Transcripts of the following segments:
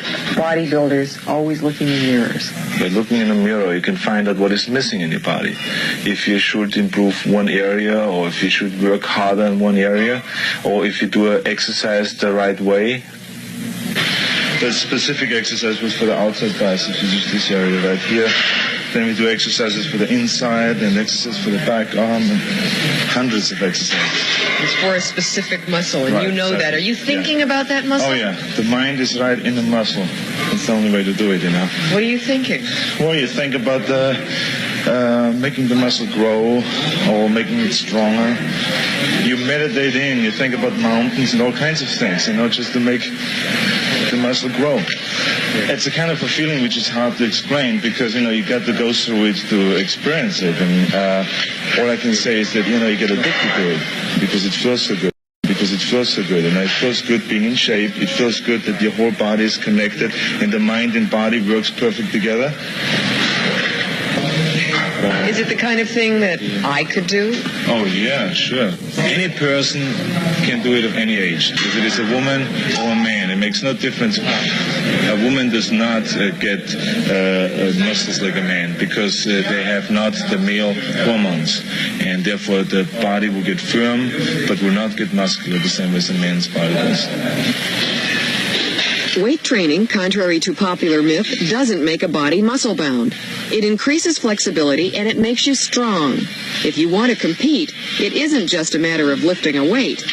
are bodybuilders always looking in mirrors? By looking in a mirror, you can find out what is missing in your body. If you should improve one area, or if you should work harder in one area, or if you do an exercise the right way. The specific exercise was for the outside biceps, which is this area right here. Then we do exercises for the inside and exercises for the back arm and hundreds of exercises. It's for a specific muscle, and right, you know exactly. that. Are you thinking about that muscle? Oh, yeah. The mind is right in the muscle. That's the only way to do it, you know. What are you thinking? Well, you think about making the muscle grow or making it stronger. You meditate in, you think about mountains and all kinds of things, you know, just to make the muscle grow. It's a kind of a feeling which is hard to explain because, you know, you got to go through it to experience it. And all I can say is that, you know, you get addicted to it because it feels so good. Because it feels so good, and it feels good being in shape. It feels good that your whole body is connected, and the mind and body works perfect together. Is it the kind of thing that I could do? Oh, yeah, sure. Any person can do it at any age. If it is a woman or a man, it makes no difference. A woman does not get muscles like a man because they have not the male hormones. And therefore the body will get firm, but will not get muscular the same as a man's body does. Weight training, contrary to popular myth, doesn't make a body muscle-bound. It increases flexibility and it makes you strong. If you want to compete, it isn't just a matter of lifting a weight.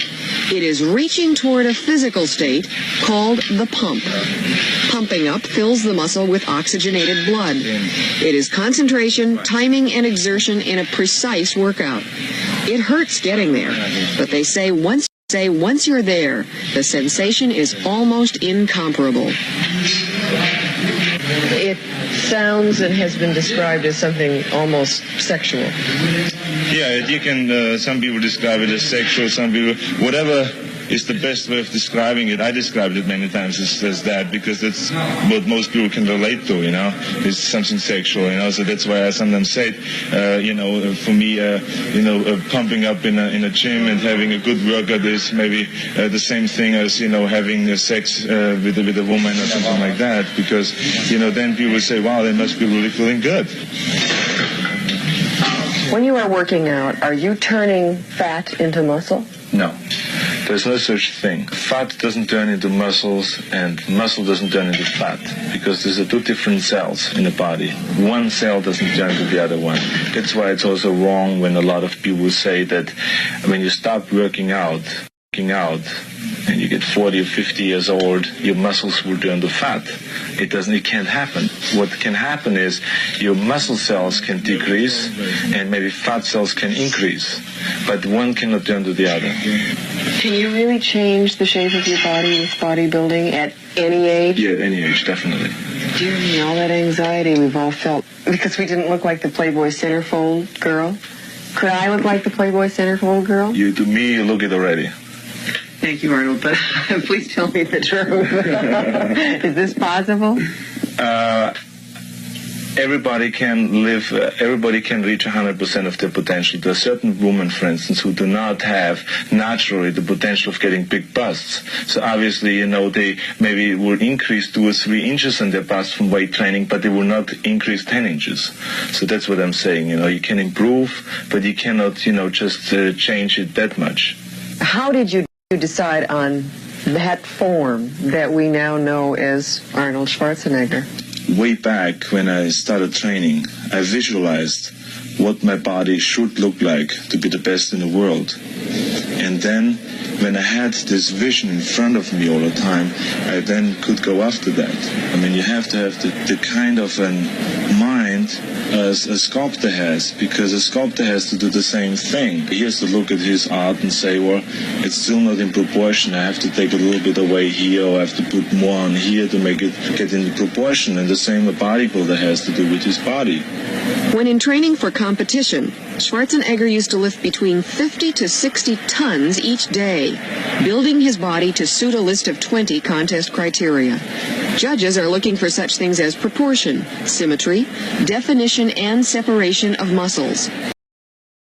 It is reaching toward a physical state called the pump. Pumping up fills the muscle with oxygenated blood. It is concentration, timing, and exertion in a precise workout. It hurts getting there, but they say once you're there, the sensation is almost incomparable. It sounds and has been described as something almost sexual. Yeah, you can, some people describe it as sexual, some people, whatever is the best way of describing it. I described it many times as that because that's what most people can relate to, you know. It's something sexual, you know, so that's why I sometimes say it, you know, for me, you know, pumping up in a gym and having a good workout is maybe the same thing as, you know, having sex with a woman or something like that because, you know, then people say, wow, they must be really feeling good. When you are working out, are you turning fat into muscle? No. There's no such thing. Fat doesn't turn into muscles and muscle doesn't turn into fat because these are two different cells in the body. One cell doesn't turn to the other one. That's why it's also wrong when a lot of people say that when you stop working out and you get 40 or 50 years old, your muscles will turn to fat. It can't happen. What can happen is your muscle cells can decrease and maybe fat cells can increase, but one cannot turn to the other. Can you really change the shape of your body with bodybuilding at any age? Yeah, at any age, definitely. Dear me, all that anxiety we've all felt because we didn't look like the Playboy centerfold girl. Could I look like the Playboy centerfold girl? You, to me, you look it already. Thank you, Arnold, but please tell me the truth. Is this possible? Everybody can reach 100% of their potential. There are certain women, for instance, who do not have naturally the potential of getting big busts. So obviously, you know, they maybe will increase 2 or 3 inches on their bust from weight training, but they will not increase 10 inches. So that's what I'm saying. You know, you can improve, but you cannot, you know, just change it that much. How did you decide on that form that we now know as Arnold Schwarzenegger? Way back when I started training, I visualized what my body should look like to be the best in the world. And then when I had this vision in front of me all the time, I then could go after that. I mean, you have to have the kind of a mind as a sculptor has, because a sculptor has to do the same thing. He has to look at his art and say, well, it's still not in proportion. I have to take a little bit away here, or I have to put more on here to make it get into proportion. And the same a bodybuilder has to do with his body. When in training for competition, Schwarzenegger used to lift between 50 to 60 tons each day, building his body to suit a list of 20 contest criteria. Judges are looking for such things as proportion, symmetry, definition, and separation of muscles.